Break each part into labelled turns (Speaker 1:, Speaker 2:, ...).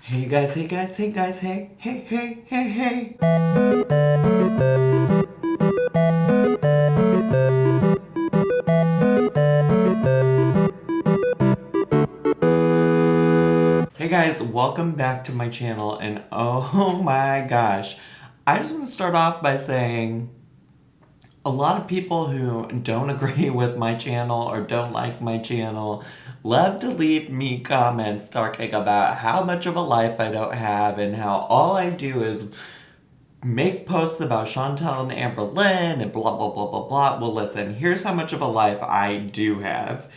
Speaker 1: Hey guys, hey guys, hey guys, hey, hey, hey, hey, hey. Hey guys, welcome back to my channel, and oh my gosh, I just want to start off by saying a lot of people who don't agree with my channel or don't like my channel love to leave me comments talking about how much of a life I don't have and how all I do is make posts about Chantel and Amber Lynn and blah blah blah blah blah. Well, listen, here's how much of a life I do have.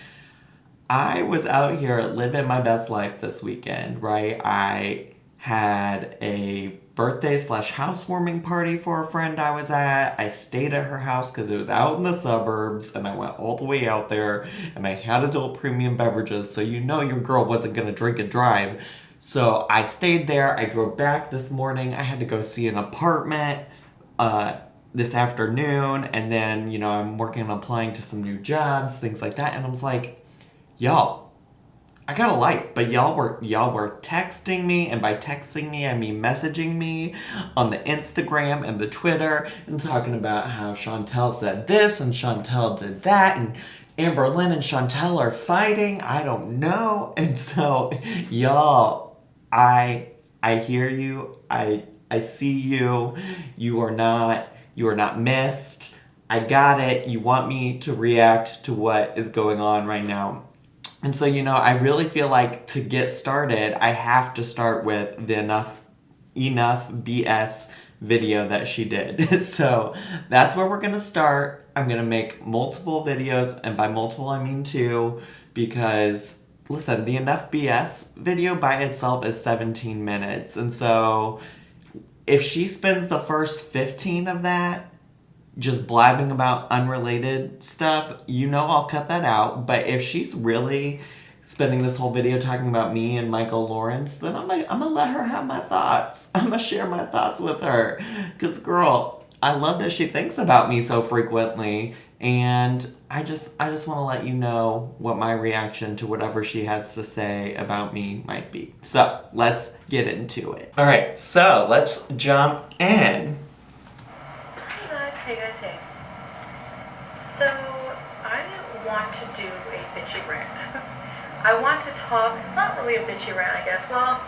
Speaker 1: I was out here living my best life this weekend, right? I had a birthday slash housewarming party for a friend I was at. I stayed at her house because it was out in the suburbs, and I went all the way out there, and I had adult premium beverages, so you know your girl wasn't gonna drink and drive. So I stayed there. I drove back this morning. I had to go see an apartment this afternoon, and then, I'm working on applying to some new jobs, things like that, and I was like, y'all, I got a life, but y'all were texting me, and by texting me I mean messaging me on the Instagram and the Twitter and talking about how Chantel said this and Chantel did that and Amber Lynn and Chantel are fighting. I don't know. And so y'all, I hear you. I see you. You are not missed. I got it. You want me to react to what is going on right now. And so, I really feel like to get started, I have to start with the enough BS video that she did. So that's where we're going to start. I'm going to make multiple videos, and by multiple I mean two, because listen, the Enough BS video by itself is 17 minutes. And so if she spends the first 15 of that just blabbing about unrelated stuff, I'll cut that out. But if she's really spending this whole video talking about me and Michael Lawrence, then I'm gonna let her have my thoughts. I'm gonna share my thoughts with her. Because, girl, I love that she thinks about me so frequently. And I just want to let you know what my reaction to whatever she has to say about me might be. So, let's get into it. Alright, so let's jump in.
Speaker 2: Hey guys, hey. So, I want to do a bitchy rant. I want to talk, not really a bitchy rant, I guess. Well,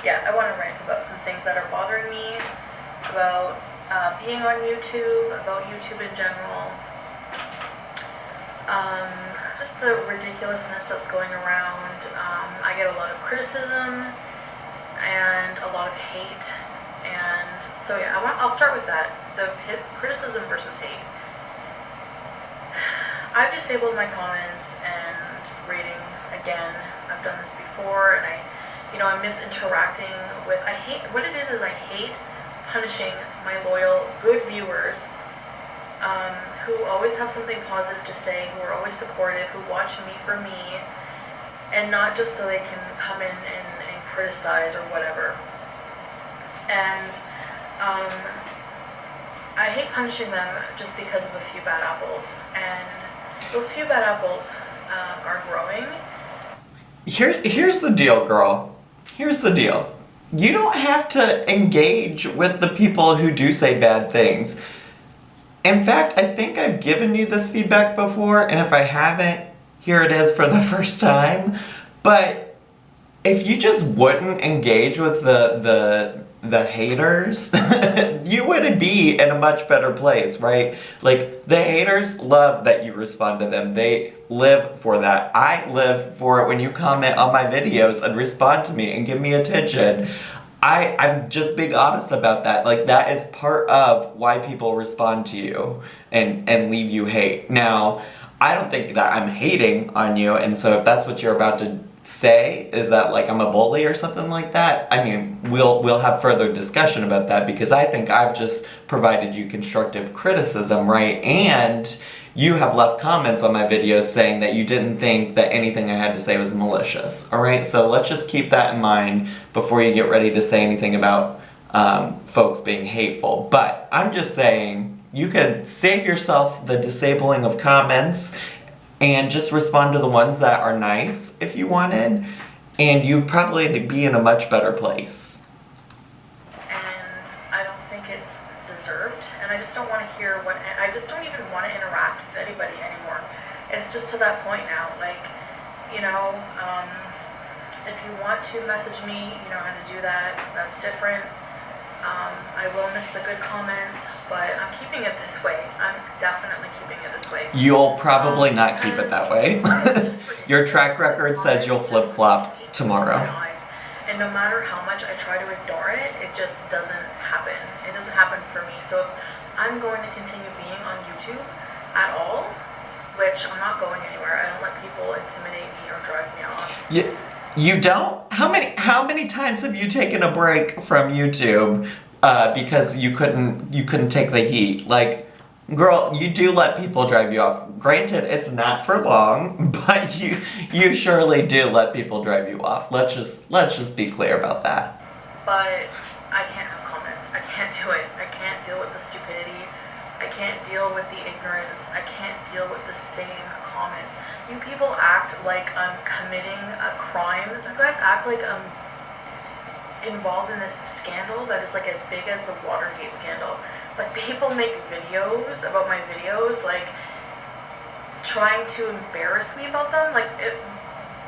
Speaker 2: yeah, I want to rant about some things that are bothering me, about being on YouTube, about YouTube in general, just the ridiculousness that's going around. I get a lot of criticism and a lot of hate. And so yeah, I'll start with that, the criticism versus hate. I've disabled my comments and ratings again. I've done this before, and I miss interacting with, what it is I hate punishing my loyal, good viewers, who always have something positive to say, who are always supportive, who watch me for me, and not just so they can come in and criticize or whatever. And I hate punishing them just because of a few bad apples, and those few bad apples are growing.
Speaker 1: Here's the deal, girl. Here's the deal. You don't have to engage with the people who do say bad things. In fact, I think I've given you this feedback before, and if I haven't, here it is for the first time. But if you just wouldn't engage with the haters, you would be in a much better place, right? Like, the haters love that you respond to them. They live for that. I live for it when you comment on my videos and respond to me and give me attention. I'm just being honest about that. Like, that is part of why people respond to you and leave you hate. Now, I don't think that I'm hating on you, and so if that's what you're about to say, is that like I'm a bully or something like that, I mean, we'll have further discussion about that, because I think I've just provided you constructive criticism, right? And you have left comments on my videos saying that you didn't think that anything I had to say was malicious, alright? So let's just keep that in mind before you get ready to say anything about folks being hateful. But I'm just saying, you could save yourself the disabling of comments and just respond to the ones that are nice if you wanted. And you'd probably be in a much better place.
Speaker 2: And I don't think it's deserved. And I just don't want to hear what, I just don't even want to interact with anybody anymore. It's just to that point now. Like, you know, if you want to message me, you know how to do that. That's different. I will miss the good comments, but I'm keeping it this way. I'm definitely keeping it this way.
Speaker 1: You'll probably not keep it that way.
Speaker 2: It's just
Speaker 1: Your track record says you'll flip-flop tomorrow.
Speaker 2: And no matter how much I try to ignore it, it just doesn't happen. It doesn't happen for me. So if I'm going to continue being on YouTube at all, which I'm not going anywhere. I don't let people intimidate me or drive me off.
Speaker 1: You don't? How many times have you taken a break from YouTube because you couldn't take the heat? Like, girl, you do let people drive you off. Granted, it's not for long, but you surely do let people drive you off. Let's just be clear about that.
Speaker 2: But I can't have comments. I can't do it. I can't deal with the stupidity. I can't deal with the ignorance. I can't deal with the same comments. You people act like I'm committing a crime. You guys act like I'm involved in this scandal that is like as big as the Watergate scandal. Like, people make videos about my videos, like trying to embarrass me about them. Like,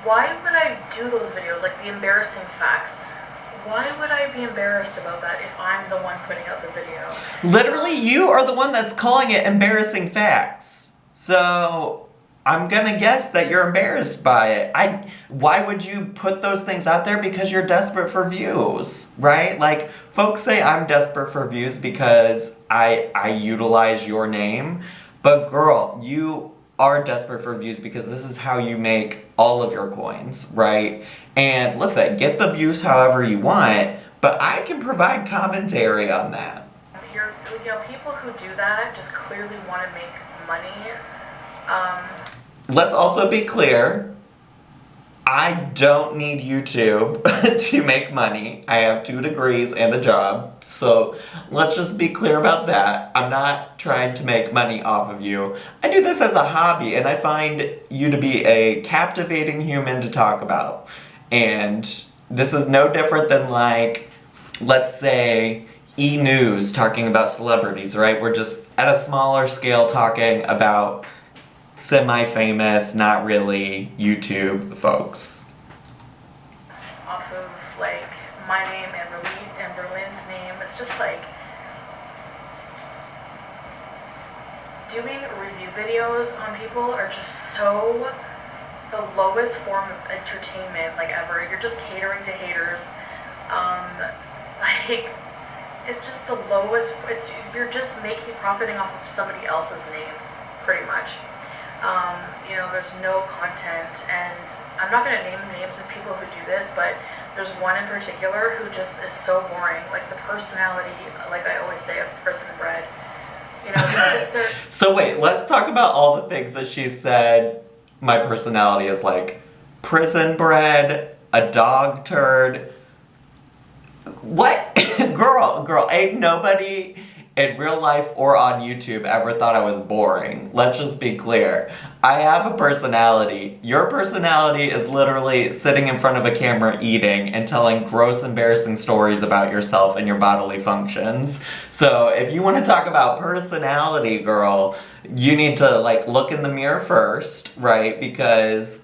Speaker 2: why would I do those videos? Like, the embarrassing facts. Why would I be embarrassed about that if I'm the one putting out the video?
Speaker 1: Literally, you are the one that's calling it embarrassing facts. So I'm gonna guess that you're embarrassed by it. Why would you put those things out there? Because you're desperate for views, right? Like, folks say I'm desperate for views because I utilize your name. But girl, you are desperate for views because this is how you make all of your coins, right? And listen, get the views however you want, but I can provide commentary on that.
Speaker 2: People who do that just clearly want to make money.
Speaker 1: Let's also be clear, I don't need YouTube to make money. I have 2 degrees and a job, so let's just be clear about that. I'm not trying to make money off of you. I do this as a hobby, and I find you to be a captivating human to talk about. And this is no different than, like, let's say, E! News talking about celebrities, right? We're just at a smaller scale talking about semi-famous, not really YouTube folks.
Speaker 2: Off of, like, my name and Berlin's name. It's just like doing review videos on people are just so the lowest form of entertainment, like, ever. You're just catering to haters. Like, it's just the lowest. You're just profiting off of somebody else's name, pretty much. There's no content, and I'm not going to name names of people who do this, but there's one in particular who just is so boring. Like, the personality, like I always say, of prison bread. Just their...
Speaker 1: So wait, let's talk about all the things that she said. My personality is like prison bread, a dog turd. What? Girl, ain't nobody in real life or on YouTube ever thought I was boring. Let's just be clear. I have a personality. Your personality is literally sitting in front of a camera eating and telling gross, embarrassing stories about yourself and your bodily functions. So if you want to talk about personality, girl, you need to, like, look in the mirror first, right? Because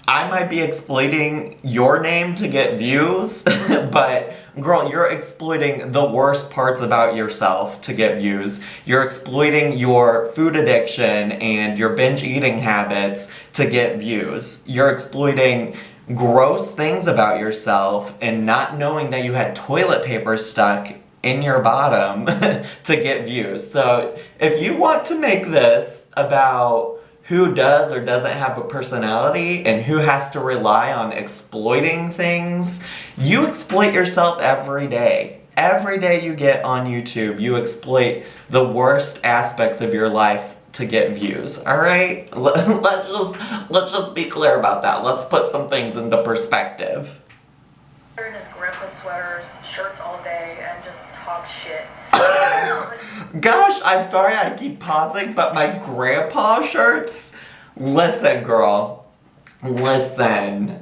Speaker 1: I might be exploiting your name to get views, but girl, you're exploiting the worst parts about yourself to get views. You're exploiting your food addiction and your binge eating habits to get views. You're exploiting gross things about yourself and not knowing that you had toilet paper stuck in your bottom to get views. So if you want to make this about who does or doesn't have a personality and who has to rely on exploiting things, you exploit yourself every day. Every day you get on YouTube, you exploit the worst aspects of your life to get views, alright? Let's just be clear about that. Let's put some things into perspective.
Speaker 2: In his grandpa sweaters, shirts all day, and just talks shit.
Speaker 1: Gosh, I'm sorry I keep pausing, but my grandpa shirts? Listen, girl. Listen.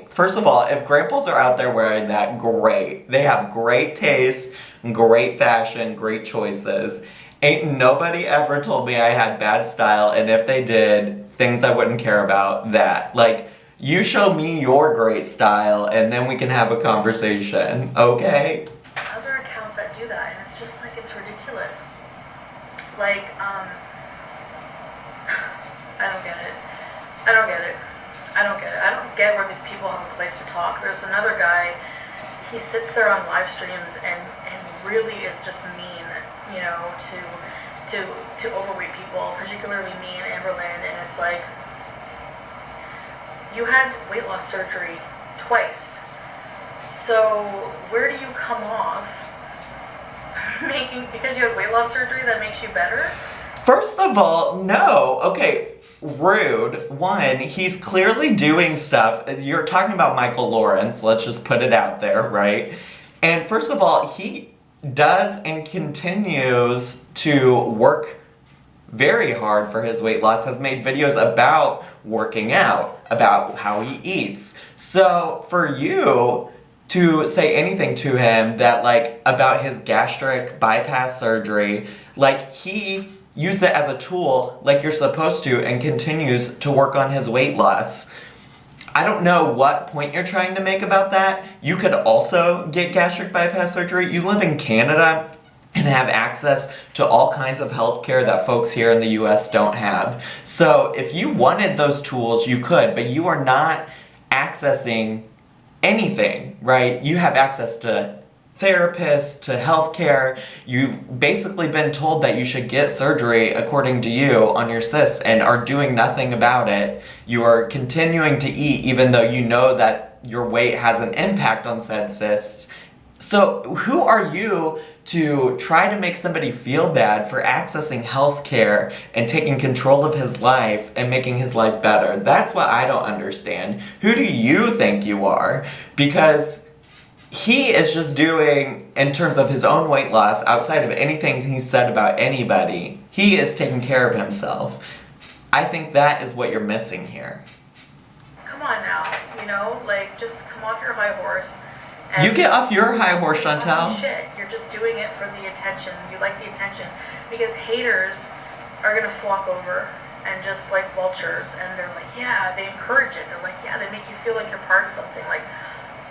Speaker 1: First of all, if grandpas are out there wearing that, great. They have great taste, great fashion, great choices. Ain't nobody ever told me I had bad style, and if they did, things I wouldn't care about, that. Like, you show me your great style, and then we can have a conversation, okay?
Speaker 2: Other accounts that do that, and it's just like, it's ridiculous. Like, I don't get it. I don't get it. I don't get it. I don't get where these people have a place to talk. There's another guy, he sits there on live streams and really is just mean, you know, to overweight people, particularly me and Amberland, and it's like, you had weight loss surgery twice. So where do you come off because you had weight loss surgery that makes you better?
Speaker 1: First of all, no. Okay, rude. One, he's clearly doing stuff. You're talking about Michael Lawrence, let's just put it out there, right? And first of all, he does and continues to work very hard for his weight loss, has made videos about working out, about how he eats. So for you to say anything to him that, like, about his gastric bypass surgery, like, he used it as a tool like you're supposed to and continues to work on his weight loss. I don't know what point you're trying to make about that. You could also get gastric bypass surgery. You live in Canada and have access to all kinds of healthcare that folks here in the US don't have. So if you wanted those tools, you could, but you are not accessing anything, right? You have access to therapists, to healthcare. You've basically been told that you should get surgery, according to you, on your cysts and are doing nothing about it. You are continuing to eat even though you know that your weight has an impact on said cysts. So who are you to try to make somebody feel bad for accessing healthcare and taking control of his life and making his life better? That's what I don't understand. Who do you think you are? Because he is just doing, in terms of his own weight loss, outside of anything he's said about anybody, he is taking care of himself. I think that is what you're missing here.
Speaker 2: Come on now, you know, like, just come off your high horse.
Speaker 1: You get off your high horse, Chantel.
Speaker 2: Shit, you're just doing it for the attention. You like the attention. Because haters are gonna flock over and just like vultures, and they're like, yeah, they encourage it. They're like, yeah, they make you feel like you're part of something. Like,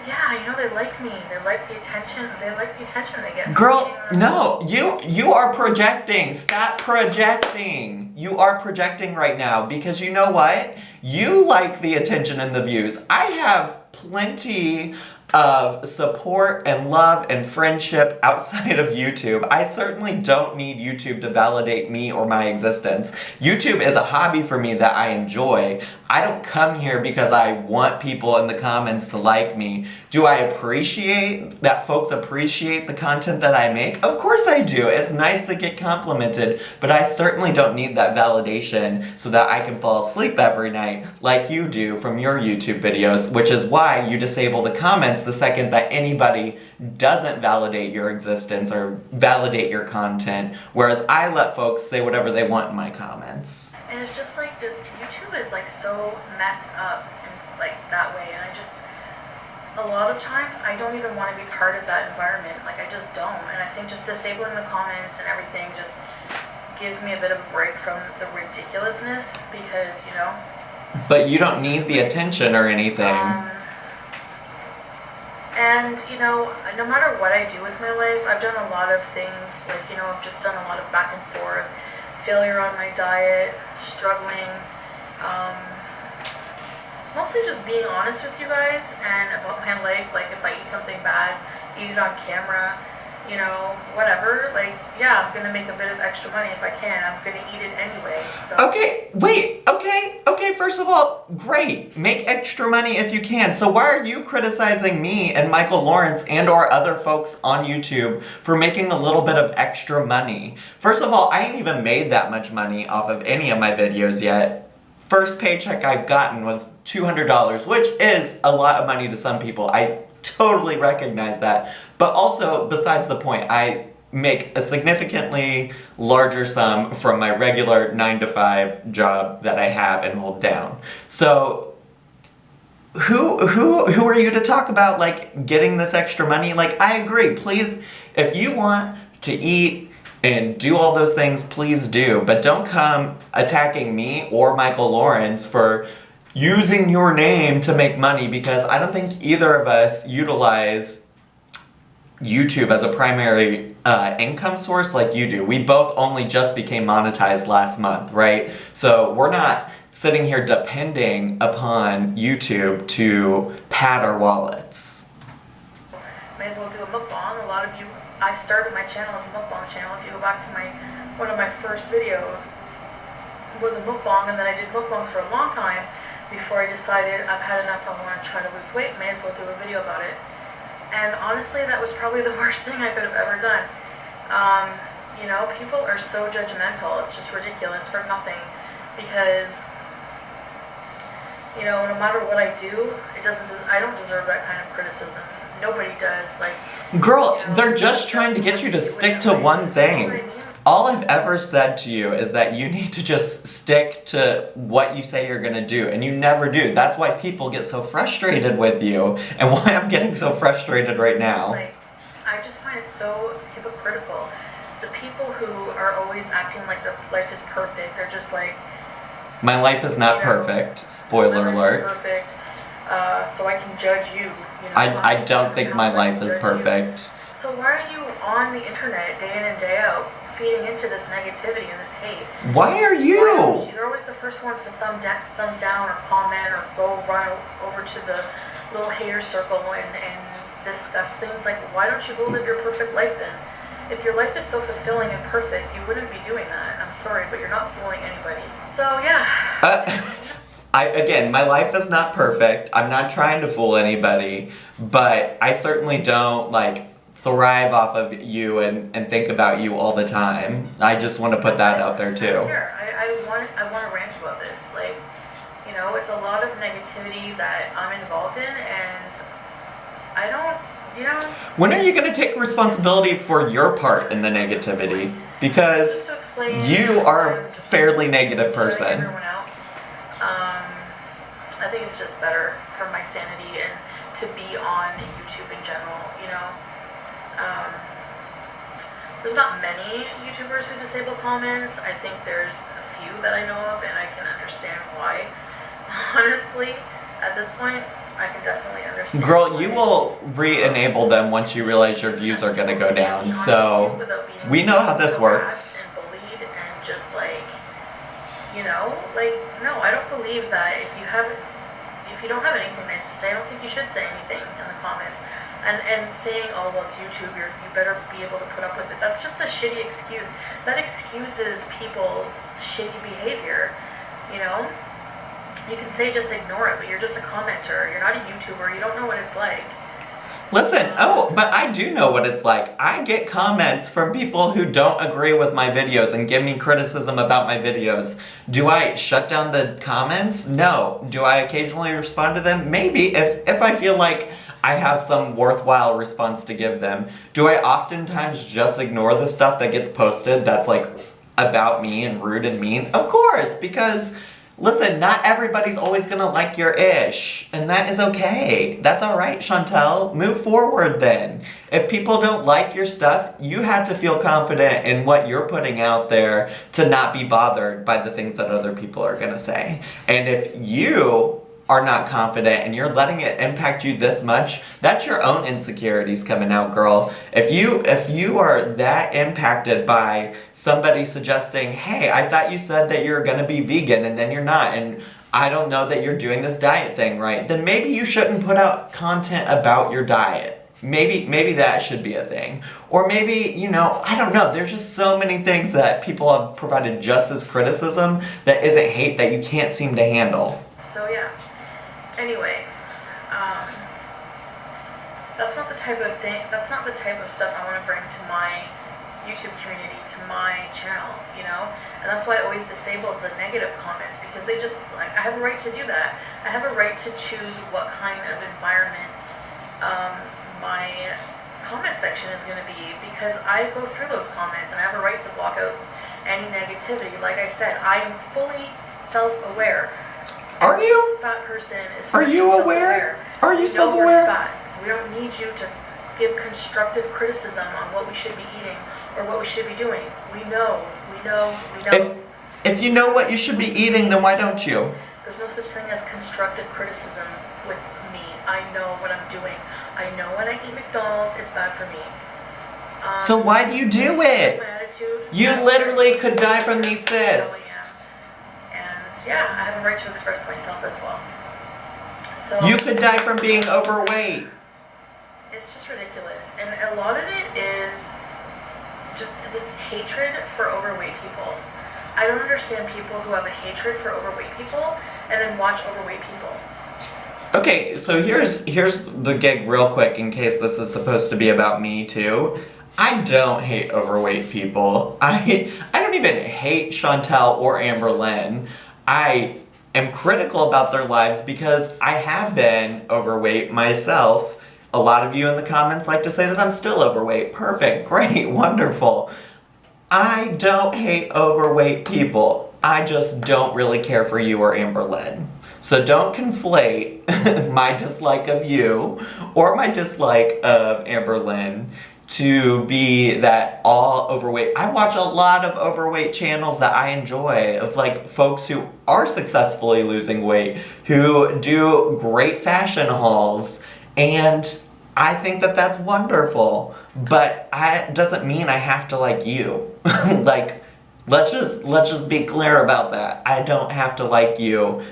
Speaker 2: yeah, you know, they like me. They like the attention. They like the attention they get.
Speaker 1: Girl, no, you are projecting. Stop projecting. You are projecting right now because you know what? You like the attention and the views. I have plenty of support and love and friendship outside of YouTube. I certainly don't need YouTube to validate me or my existence. YouTube is a hobby for me that I enjoy. I don't come here because I want people in the comments to like me. Do I appreciate that folks appreciate the content that I make? Of course I do. It's nice to get complimented, but I certainly don't need that validation so that I can fall asleep every night like you do from your YouTube videos, which is why you disable the comments the second that anybody doesn't validate your existence or validate your content, whereas I let folks say whatever they want in my comments.
Speaker 2: And it's just like this, YouTube is like so messed up and like that way, and I just, a lot of times I don't even want to be part of that environment. Like, I just don't, and I think just disabling the comments and everything just gives me a bit of a break from the ridiculousness, because, you know.
Speaker 1: But you don't need the attention or anything.
Speaker 2: And, you know, no matter what I do with my life, I've done a lot of things, like, you know, I've just done a lot of back and forth, failure on my diet, struggling, mostly just being honest with you guys and about my life. Like, if I eat something bad, eat it on camera, you know, whatever. Like, yeah, I'm gonna make a bit of extra money if I can. I'm gonna eat it anyway, so.
Speaker 1: Okay, wait, okay, first of all, great. Make extra money if you can. So why are you criticizing me and Michael Lawrence and or other folks on YouTube for making a little bit of extra money? First of all, I ain't even made that much money off of any of my videos yet. First paycheck I've gotten was $200, which is a lot of money to some people. I totally recognize that. But also, besides the point, I make a significantly larger sum from my regular 9-to-5 job that I have and hold down. So who are you to talk about like getting this extra money? Like, I agree. Please, if you want to eat and do all those things, please do. But don't come attacking me or Michael Lawrence for using your name to make money, because I don't think either of us utilize YouTube as a primary income source like you do. We both only just became monetized last month, right? So we're not sitting here depending upon YouTube to pad our wallets.
Speaker 2: May as well do a mukbang. A lot of you, I started my channel as a mukbang channel. If you go back to one of my first videos was a mukbang, and then I did mukbangs for a long time before I decided I've had enough, I want to try to lose weight, may as well do a video about it. And honestly, that was probably the worst thing I could have ever done. You know, people are so judgmental, it's just ridiculous for nothing, because, you know, no matter what I do, I don't deserve that kind of criticism. Nobody does. Like,
Speaker 1: girl,
Speaker 2: you know,
Speaker 1: they're just trying to get you to stick to one thing. All I've ever said to you is that you need to just stick to what you say you're gonna do, and you never do. That's why people get so frustrated with you, and why I'm getting so frustrated right now.
Speaker 2: Like, I just find it so hypocritical. The people who are always acting like their life is perfect, they're just like,
Speaker 1: my life is not perfect. Spoiler alert.
Speaker 2: My life is perfect, so I can judge you. You know,
Speaker 1: I don't think my life is perfect.
Speaker 2: So why are you on the internet day in and day out, feeding into this negativity and this hate?
Speaker 1: Why are you?
Speaker 2: They're always the first ones to thumbs down or comment or go run over to the little hater circle and discuss things. Like, why don't you go live your perfect life then? If your life is so fulfilling and perfect, you wouldn't be doing that. I'm sorry, but you're not fooling anybody. So yeah.
Speaker 1: Again, my life is not perfect. I'm not trying to fool anybody, but I certainly don't like thrive off of you and think about you all the time. I just want to put that out there too.
Speaker 2: I want to rant about this. Like, you know, it's a lot of negativity that I'm involved in, and I don't, you know.
Speaker 1: When are you going to take responsibility for your part in the negativity? Because you are a fairly negative person.
Speaker 2: I think it's just better for my sanity and to be on YouTube in general, you know. There's not many YouTubers who disable comments. I think there's a few that I know of, and I can understand why. Honestly, at this point, I can definitely understand.
Speaker 1: Girl, you will re-enable them once you realize your views are going to go down. So we know how this works.
Speaker 2: And bullied and just like, you know, like, no, I don't believe that if you don't have anything nice to say, I don't think you should say anything in the comments. And saying, oh, well, it's YouTube, you better be able to put up with it. That's just a shitty excuse. That excuses people's shitty behavior, you know? You can say just ignore it, but you're just a commenter. You're not a YouTuber. You don't know what it's like.
Speaker 1: Listen, but I do know what it's like. I get comments from people who don't agree with my videos and give me criticism about my videos. Do I shut down the comments? No. Do I occasionally respond to them? Maybe, if I feel like I have some worthwhile response to give them. Do I oftentimes just ignore the stuff that gets posted that's like about me and rude and mean? Of course, because listen, not everybody's always gonna like your ish, and that is okay. That's alright, Chantel. Move forward then. If people don't like your stuff, you have to feel confident in what you're putting out there to not be bothered by the things that other people are gonna say. And if you are not confident and you're letting it impact you this much, that's your own insecurities coming out, girl. If you are that impacted by somebody suggesting, hey, I thought you said that you're gonna be vegan and then you're not, and I don't know that you're doing this diet thing right, then maybe you shouldn't put out content about your diet. Maybe that should be a thing. Or maybe, you know, I don't know, there's just so many things that people have provided just as criticism that isn't hate that you can't seem to handle.
Speaker 2: So yeah. Anyway, that's not the type of stuff I want to bring to my YouTube community, to my channel, you know? And that's why I always disable the negative comments, because they just, like, I have a right to do that. I have a right to choose what kind of environment my comment section is going to be, because I go through those comments and I have a right to block out any negativity. Like I said, I'm fully self-aware.
Speaker 1: Are you?
Speaker 2: Fat person is
Speaker 1: Are you aware? Are you self-aware?
Speaker 2: Fat. We don't need you to give constructive criticism on what we should be eating or what we should be doing. We know.
Speaker 1: If you know what you should be eating, then why don't you?
Speaker 2: There's no such thing as constructive criticism with me. I know what I'm doing. I know when I eat McDonald's, it's bad for me.
Speaker 1: So why do you do it?
Speaker 2: My attitude.
Speaker 1: You literally could die from these cysts.
Speaker 2: And yeah, I have a right to express myself as well. So
Speaker 1: you could die from being overweight.
Speaker 2: It's just ridiculous. And a lot of it is just this hatred for overweight people. I don't understand people who have a hatred for overweight people and then watch overweight people.
Speaker 1: Okay, so here's the gig real quick in case this is supposed to be about me too. I don't hate overweight people. I don't even hate Chantel or Amberlynn. I am critical about their lives because I have been overweight myself. A lot of you in the comments like to say that I'm still overweight. Perfect, great, wonderful. I don't hate overweight people. I just don't really care for you or Amberlynn. So don't conflate my dislike of you or my dislike of Amberlynn to be that all overweight. I watch a lot of overweight channels that I enjoy, of like folks who are successfully losing weight, who do great fashion hauls, and I think that that's wonderful. But it doesn't mean I have to like you. Like, let's just be clear about that. I don't have to like you,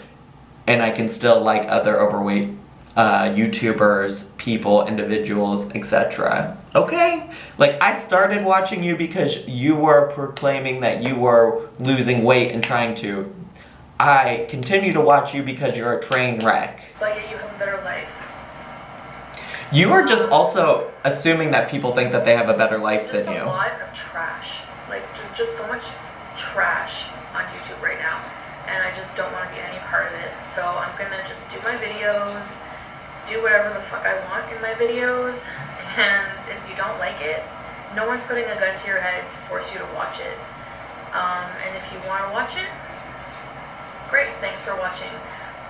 Speaker 1: and I can still like other overweight YouTubers, people, individuals, etc. Okay? Like, I started watching you because you were proclaiming that you were losing weight and trying to. I continue to watch you because you're a train wreck.
Speaker 2: But yet you have a better life.
Speaker 1: You are just also assuming that people think that they have a better life than you.
Speaker 2: There's just a lot of trash. Like, just so much trash on YouTube right now. And I just don't want to be any part of it. So I'm going to just do my videos, do whatever the fuck I want in my videos. And if you don't like it, no one's putting a gun to your head to force you to watch it. And if you want to watch it, great, thanks for watching.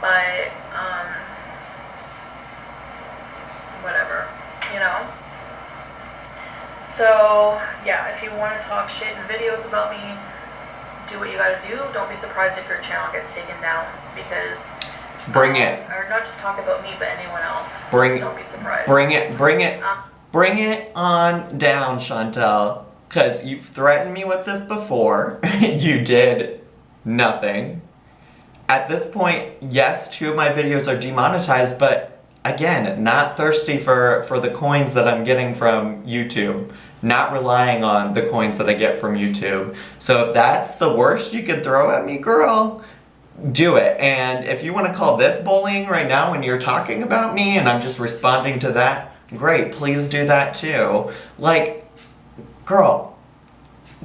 Speaker 2: But, whatever, you know? So, yeah, if you want to talk shit in videos about me, do what you gotta do. Don't be surprised if your channel gets taken down, because...
Speaker 1: Bring it.
Speaker 2: Or not just talk about me, but anyone else. Don't be surprised.
Speaker 1: Bring it on down, Chantel. Because you've threatened me with this before. You did nothing. At this point, yes, 2 of my videos are demonetized, but again, not thirsty for the coins that I'm getting from YouTube. Not relying on the coins that I get from YouTube. So if that's the worst you could throw at me, girl, do it. And if you want to call this bullying right now when you're talking about me and I'm just responding to that, great, please do that too. Like, girl,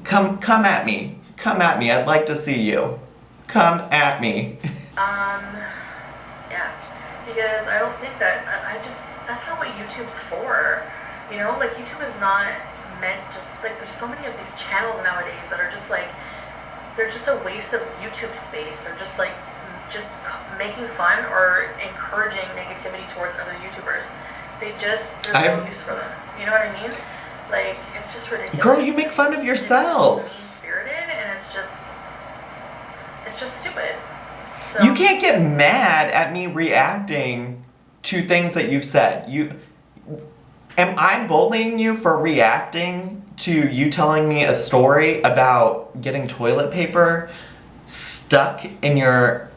Speaker 1: come at me. Come at me. I'd like to see you. Come at me.
Speaker 2: Yeah, because I don't think that, that's not what YouTube's for. You know, like, YouTube is not meant, just like, there's so many of these channels nowadays that are just like, they're just a waste of YouTube space. They're just like, just making fun or encouraging negativity towards other YouTubers. There's no use for them. You know what I mean? Like, it's just ridiculous.
Speaker 1: Girl, you make fun of yourself.
Speaker 2: It's mean-spirited, and it's just stupid. So,
Speaker 1: you can't get mad at me reacting to things that you've said. Am I bullying you for reacting to you telling me a story about getting toilet paper stuck in your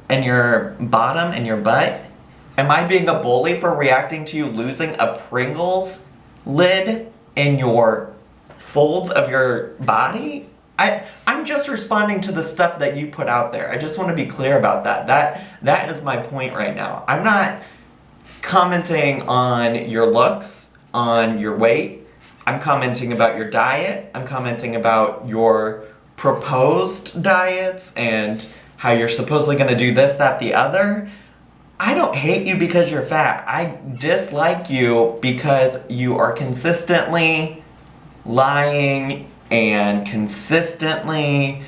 Speaker 1: bottom, in your butt? Am I being a bully for reacting to you losing a Pringles lid in your folds of your body? I'm just responding to the stuff that you put out there. I just want to be clear about that. That is my point right now. I'm not commenting on your looks, on your weight. I'm commenting about your diet. I'm commenting about your proposed diets and how you're supposedly going to do this, that, the other. I don't hate you because you're fat. I dislike you because you are consistently lying and consistently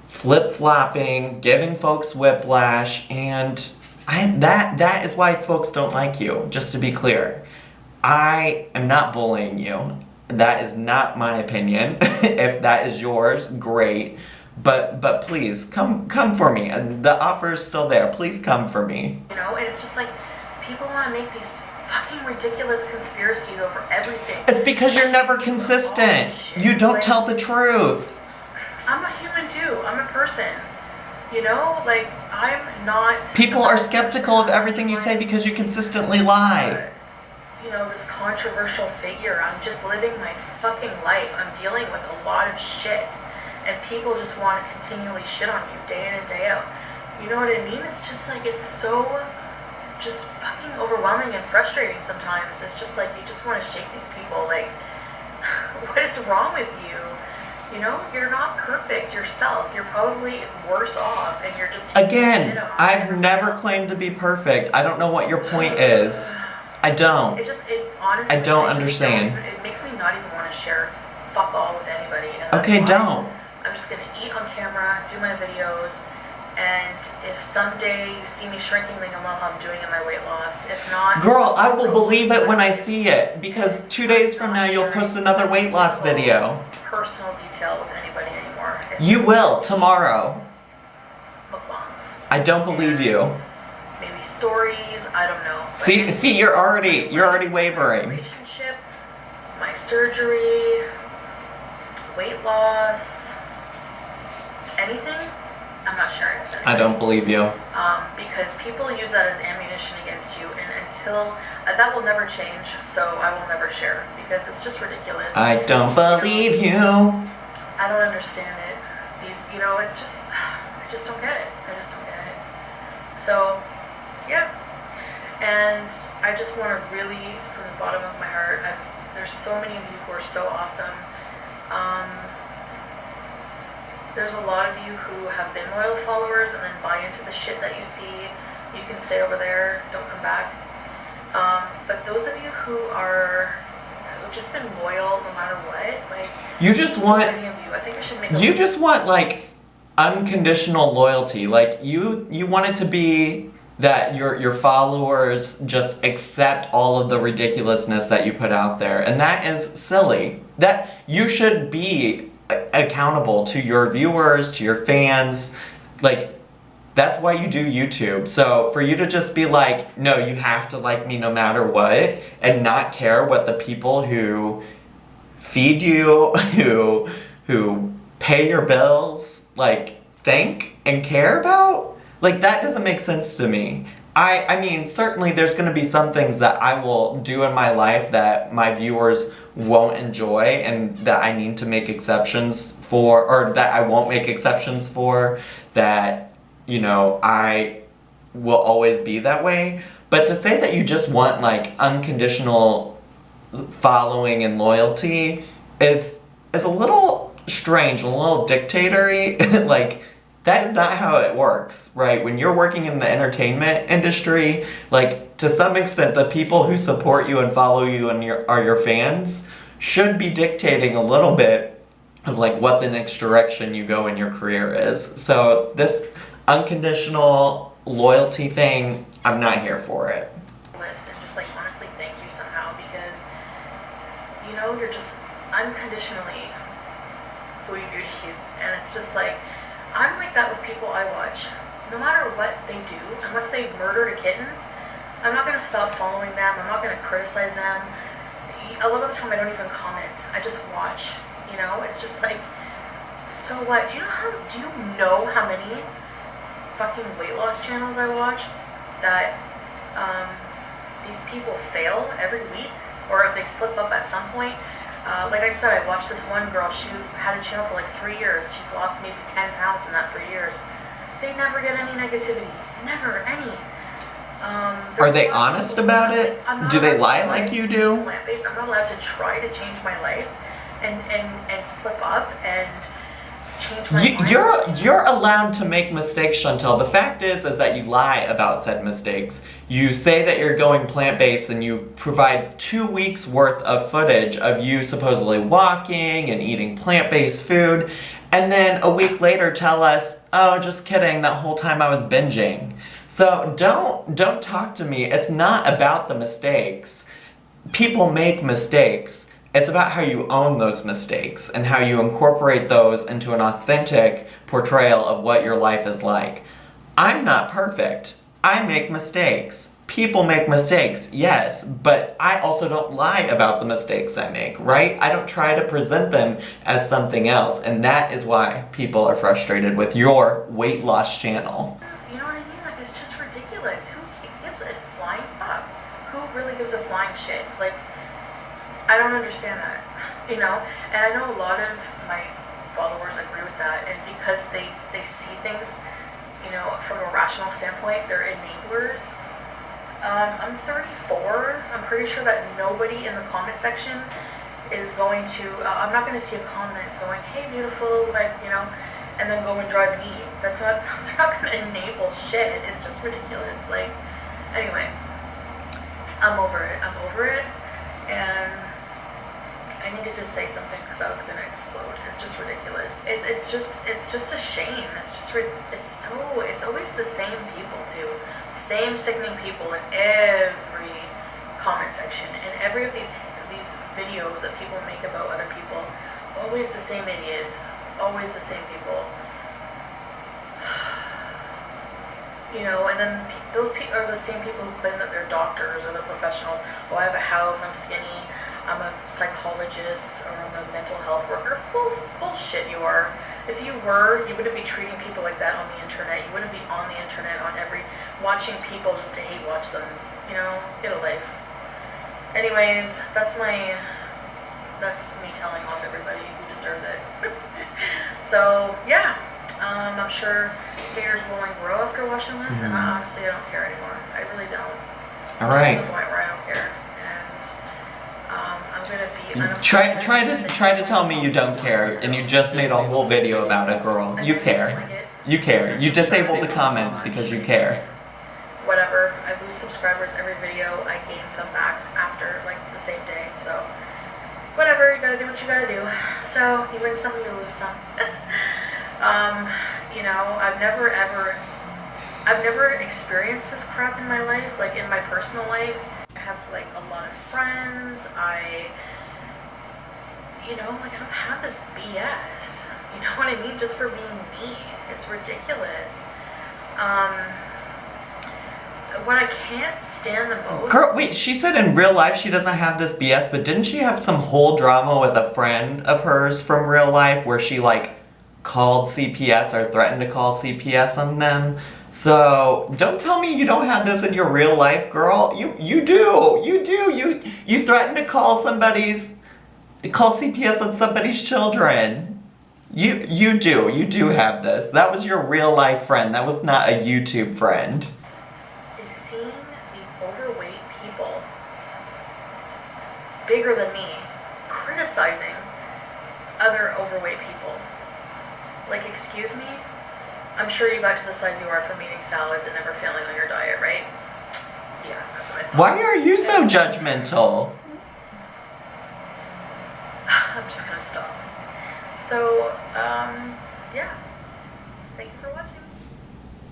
Speaker 1: flip-flopping, giving folks whiplash, and that is why folks don't like you, just to be clear. I am not bullying you. That is not my opinion. If that is yours, great. But please, come for me. And the offer is still there. Please come for me.
Speaker 2: You know, and it's just like, people want to make these fucking ridiculous conspiracies over everything.
Speaker 1: It's because you're never consistent. You don't tell the truth.
Speaker 2: I'm a human too. I'm a person. You know, like, I'm not...
Speaker 1: People are skeptical of everything you say because you consistently lie.
Speaker 2: You know, this controversial figure. I'm just living my fucking life. I'm dealing with a lot of shit. And people just want to continually shit on you day in and day out. You know what I mean? It's just like, it's so just fucking overwhelming and frustrating sometimes. It's just like, you just want to shake these people. Like, what is wrong with you? You know, you're not perfect yourself. You're probably worse off, and you're just
Speaker 1: again, I've never claimed to be perfect. I don't know what your point is. I don't.
Speaker 2: It honestly,
Speaker 1: I don't understand.
Speaker 2: It makes me not even want to share fuck all with anybody. And
Speaker 1: okay, don't.
Speaker 2: I'm just gonna eat on camera, do my videos, and if someday you see me shrinking, then you'll know how I'm doing in my weight loss. If not...
Speaker 1: Girl, I will believe it when I see it, because 2 days from now you'll post another weight loss video.
Speaker 2: Personal detail with anybody anymore.
Speaker 1: You will, tomorrow.
Speaker 2: Mukbangs.
Speaker 1: I don't believe you.
Speaker 2: Maybe stories, I don't know.
Speaker 1: See, you're already wavering.
Speaker 2: My relationship, my surgery, weight loss, anything, I'm not sharing with anybody.
Speaker 1: I don't believe you.
Speaker 2: Because people use that as ammunition against you, and until that will never change, so I will never share, because it's just ridiculous.
Speaker 1: I don't believe you.
Speaker 2: I don't understand it. It's just, I just don't get it. I just don't get it. So, yeah. And I just want to really, from the bottom of my heart, there's so many of you who are so awesome. There's a lot of you who have been loyal followers and then buy into the shit that you see. You can stay over there, don't come back. But those of you who've just been loyal no matter what, like,
Speaker 1: you just want,
Speaker 2: so many of you. I think I should make
Speaker 1: you just want, like, unconditional loyalty. Like, you want it to be that your followers just accept all of the ridiculousness that you put out there, and that is silly. That you should be accountable to your viewers, to your fans. Like, that's why you do YouTube. So for you to just be like, no, you have to like me no matter what, and not care what the people who feed you, who pay your bills, like, think and care about, like, that doesn't make sense to me. I mean, certainly there's going to be some things that I will do in my life that my viewers won't enjoy and that I need to make exceptions for, or that I won't make exceptions for, that, you know, I will always be that way. But to say that you just want, like, unconditional following and loyalty is a little strange, a little dictatory. Like, that is not how it works, right? When you're working in the entertainment industry, like, to some extent, the people who support you and follow you and are your fans should be dictating a little bit of, like, what the next direction you go in your career is. So this unconditional loyalty thing, I'm not here for it.
Speaker 2: And just, like, honestly thank you somehow, because, you know, you're just unconditionally foodie beauties, and it's just like, I'm like that with people I watch. No matter what they do, unless they murdered a kitten, I'm not going to stop following them. I'm not going to criticize them. A lot of the time I don't even comment. I just watch. You know, it's just like, so what? Do you know how many fucking weight loss channels I watch that these people fail every week, or if they slip up at some point? Like I said, I watched this one girl. She had a channel for like 3 years. She's lost maybe 10 pounds in that 3 years. They never get any negativity. Never any.
Speaker 1: Are they honest about it? Do they lie like you do?
Speaker 2: Plant-based. I'm not allowed to try to change my life and slip up and change my
Speaker 1: You,
Speaker 2: mind.
Speaker 1: you're allowed to make mistakes, Chantel. The fact is that you lie about said mistakes. You say that you're going plant-based and you provide 2 weeks worth of footage of you supposedly walking and eating plant-based food, and then a week later tell us, oh, just kidding, that whole time I was binging. So don't talk to me. It's not about the mistakes. People make mistakes. It's about how you own those mistakes and how you incorporate those into an authentic portrayal of what your life is like. I'm not perfect. I make mistakes. People make mistakes, yes, but I also don't lie about the mistakes I make, right? I don't try to present them as something else, and that is why people are frustrated with your weight loss channel.
Speaker 2: You know what I mean? Like, it's just ridiculous. Who gives a flying fuck? Who really gives a flying shit? Like, I don't understand that, you know? And I know a lot of my followers agree with that, and because they see things, you know, from a rational standpoint, they're enablers. I'm 34. I'm pretty sure that nobody in the comment section is going to, I'm not going to see a comment going, hey, beautiful, like, you know, and then go and drive and eat. That's not, they're not going to enable shit. It's just ridiculous. Like, anyway, I'm over it. And I needed to say something because I was gonna explode. It's just ridiculous. It's just a shame. It's always the same people too, same sickening people in every comment section and every of these videos that people make about other people. Always the same idiots. Always the same people. You know, and then those people are the same people who claim that they're doctors or they're professionals. Oh, I have a house, I'm skinny, I'm a psychologist, or I'm a mental health worker. Bullshit you are. If you were, you wouldn't be treating people like that on the internet. You wouldn't be on the internet watching people just to hate watch them. You know, get a life. Anyways, that's me telling off everybody who deserves it. So, yeah. I'm sure haters will only grow after watching this, and I honestly don't care anymore. I really don't.
Speaker 1: All right.
Speaker 2: To the point where I don't care, and I'm gonna be.
Speaker 1: Try to tell me you don't care, and you just made a whole video about it, girl. You care. You care. You disabled the comments because you care.
Speaker 2: Whatever. I lose subscribers every video. I gain some back after like the same day. So whatever. You gotta do what you gotta do. So you win some, you lose some. You know, I've never experienced this crap in my life, like in my personal life. I have like a lot of friends. I don't have this BS. You know what I mean? Just for being me. It's ridiculous. What I can't stand the most.
Speaker 1: Girl, wait, she said in real life she doesn't have this BS, but didn't she have some whole drama with a friend of hers from real life where she like called CPS or threatened to call CPS on them? So don't tell me you don't have this in your real life, girl. You do. You threatened to call CPS on somebody's children. You do have this. That was your real life friend. That was not a YouTube friend.
Speaker 2: Is seeing these overweight people, bigger than me, criticizing other overweight people. Like, excuse me? I'm sure you got to the size you are from eating salads and never failing on your diet, right? Yeah, that's what I thought.
Speaker 1: Why are you so judgmental?
Speaker 2: I'm just gonna stop. So, yeah. Thank you for watching.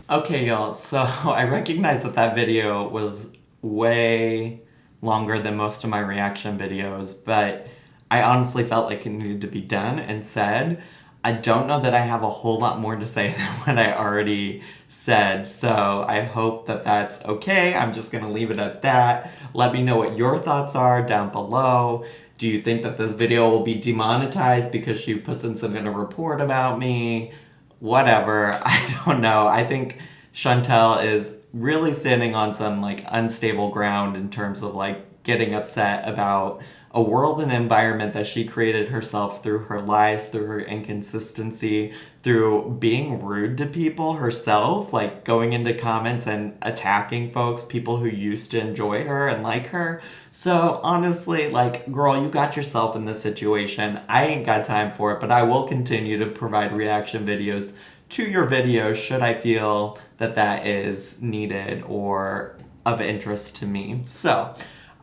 Speaker 1: Okay, y'all, so I recognize that video was way longer than most of my reaction videos, but I honestly felt like it needed to be done and said. I don't know that I have a whole lot more to say than what I already said, so I hope that that's okay. I'm just gonna leave it at that. Let me know what your thoughts are down below. Do you think that this video will be demonetized because she puts in some kind of report about me? Whatever, I don't know. I think Chantel is really standing on some like unstable ground in terms of like getting upset about a world and environment that she created herself through her lies, through her inconsistency, through being rude to people herself, like going into comments and attacking folks, people who used to enjoy her and like her. So honestly, like, girl, you got yourself in this situation. I ain't got time for it, but I will continue to provide reaction videos to your videos should I feel that that is needed or of interest to me. So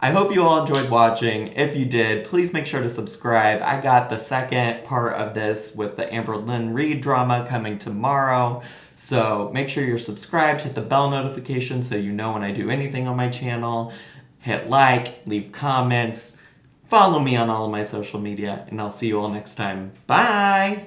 Speaker 1: I hope you all enjoyed watching. If you did, please make sure to subscribe. I got the second part of this with the Amber Lynn Reid drama coming tomorrow. So make sure you're subscribed, hit the bell notification so you know when I do anything on my channel. Hit like, leave comments, follow me on all of my social media, and I'll see you all next time. Bye!